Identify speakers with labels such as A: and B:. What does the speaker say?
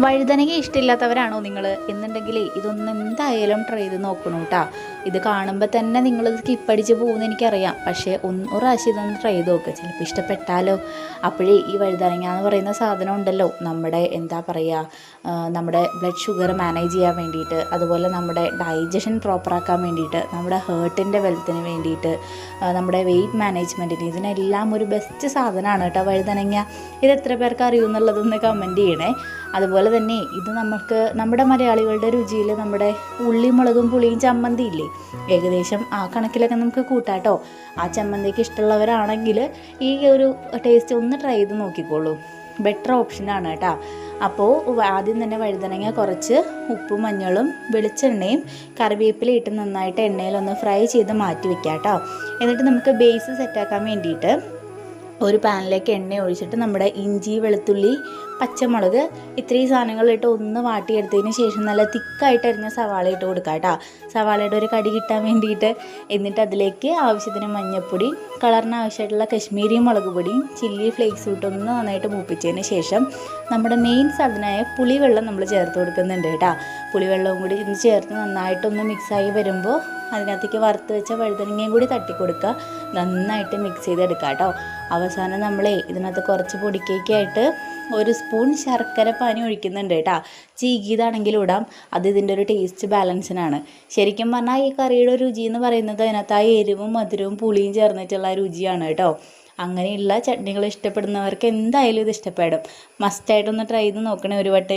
A: വഴുതനങ്ങ ഇഷ്ടമില്ലാത്തവരാണോ നിങ്ങൾ എന്നുണ്ടെങ്കിൽ ഇതൊന്നും എന്തായാലും ട്രൈ ചെയ്ത് നോക്കണം കേട്ടോ. ഇത് കാണുമ്പോൾ തന്നെ നിങ്ങൾ സ്കിപ്പടിച്ച് പോകുമെന്ന് എനിക്കറിയാം. പക്ഷേ ഒരു പ്രാവശ്യം ഇതൊന്ന് ട്രൈ ചെയ്ത് നോക്കുക, ചിലപ്പോൾ ഇഷ്ടപ്പെട്ടാലോ. അപ്പോഴേ ഈ വഴുതനങ്ങ എന്ന് പറയുന്ന സാധനം ഉണ്ടല്ലോ, നമ്മുടെ എന്താ പറയുക, നമ്മുടെ ബ്ലഡ് ഷുഗർ മാനേജ് ചെയ്യാൻ വേണ്ടിയിട്ട്, അതുപോലെ നമ്മുടെ ഡൈജഷൻ പ്രോപ്പറാക്കാൻ വേണ്ടിയിട്ട്, നമ്മുടെ ഹേർട്ടിൻ്റെ വെൽത്തിന് വേണ്ടിയിട്ട്, നമ്മുടെ വെയിറ്റ് മാനേജ്മെൻറ്റിന്, ഇതിനെല്ലാം ഒരു ബെസ്റ്റ് സാധനമാണ് കേട്ടോ വഴുതനങ്ങ. ഇത് എത്ര പേർക്ക് അറിയുമെന്നുള്ളതൊന്ന് കമൻറ്റ് ചെയ്യണേ. അതുപോലെ തന്നെ ഇത് നമ്മുടെ മലയാളികളുടെ രുചിയിൽ നമ്മുടെ ഉള്ളി മുളകും പുളിയും ചമ്മന്തി ഇല്ലേ, ഏകദേശം ആ കണക്കിലൊക്കെ നമുക്ക് കൂട്ടാട്ടോ. ആ ചമ്മന്തിക്ക് ഇഷ്ടമുള്ളവരാണെങ്കിൽ ഈ ഒരു ടേസ്റ്റ് ഒന്ന് ട്രൈ ചെയ്ത് നോക്കിക്കോളൂ, ബെറ്റർ ഓപ്ഷനാണ് കേട്ടോ. അപ്പോൾ ആദ്യം തന്നെ വഴുതനങ്ങ കുറച്ച് ഉപ്പും മഞ്ഞളും വെളിച്ചെണ്ണയും കറിവേപ്പിലയും ഇട്ട് നന്നായിട്ട് എണ്ണയിലൊന്ന് ഫ്രൈ ചെയ്ത് മാറ്റി വെക്കാം കേട്ടോ. എന്നിട്ട് നമുക്ക് ബേസ് സെറ്റാക്കാൻ വേണ്ടിയിട്ട് ഒരു പാനിലേക്ക് എണ്ണ ഒഴിച്ചിട്ട് നമ്മുടെ ഇഞ്ചി, വെളുത്തുള്ളി, പച്ചമുളക് ഇത്രയും സാധനങ്ങളിട്ട് ഒന്ന് വാട്ടിയെടുത്തതിന് ശേഷം നല്ല തിക്കായിട്ട് അരിഞ്ഞ സവാള ഇട്ട് കൊടുക്കുക കേട്ടോ, സവാളയുടെ ഒരു കടി കിട്ടാൻ വേണ്ടിയിട്ട്. എന്നിട്ട് അതിലേക്ക് ആവശ്യത്തിന് മഞ്ഞൾപ്പൊടി, കളറിന് ആവശ്യമായിട്ടുള്ള കശ്മീരി മുളക് പൊടിയും ചില്ലി ഫ്ലേക്സും ഇട്ടൊന്ന് നന്നായിട്ട് മൂപ്പിച്ചതിന് ശേഷം നമ്മുടെ മെയിൻ സാധനമായ പുളിവെള്ളം നമ്മൾ ചേർത്ത് കൊടുക്കുന്നുണ്ട് കേട്ടോ. പുളിവെള്ളവും കൂടി ഇന്ന് ചേർത്ത് നന്നായിട്ടൊന്ന് മിക്സായി വരുമ്പോൾ അതിനകത്തേക്ക് വറുത്ത് വെച്ച വഴുതനങ്ങയും കൂടി തട്ടിക്കൊടുക്കുക, നന്നായിട്ട് മിക്സ് ചെയ്തെടുക്കുക കേട്ടോ. അവസാനം നമ്മളെ ഇതിനകത്ത് കുറച്ച് പൊടിക്കേക്കായിട്ട് ഒരു സ്പൂൺ ശർക്കര പാനി ഒഴിക്കുന്നുണ്ട് കേട്ടോ. ചീകിയതാണെങ്കിലും ഇടാം, അത് ഇതിൻ്റെ ഒരു ടേസ്റ്റ് ബാലൻസിനാണ്. ശരിക്കും പറഞ്ഞാൽ ഈ കറിയുടെ രുചി എന്ന് പറയുന്നത് അതിനകത്ത് ആ എരിവും മധുരവും പുളിയും ചേർന്നിട്ടുള്ള രുചിയാണ് കേട്ടോ. അങ്ങനെയുള്ള ചട്നികൾ ഇഷ്ടപ്പെടുന്നവർക്ക് എന്തായാലും ഇത് ഇഷ്ടപ്പെടും. മസ്റ്റായിട്ടൊന്ന് ട്രൈ ചെയ്ത് നോക്കണേ ഒരു വട്ടം.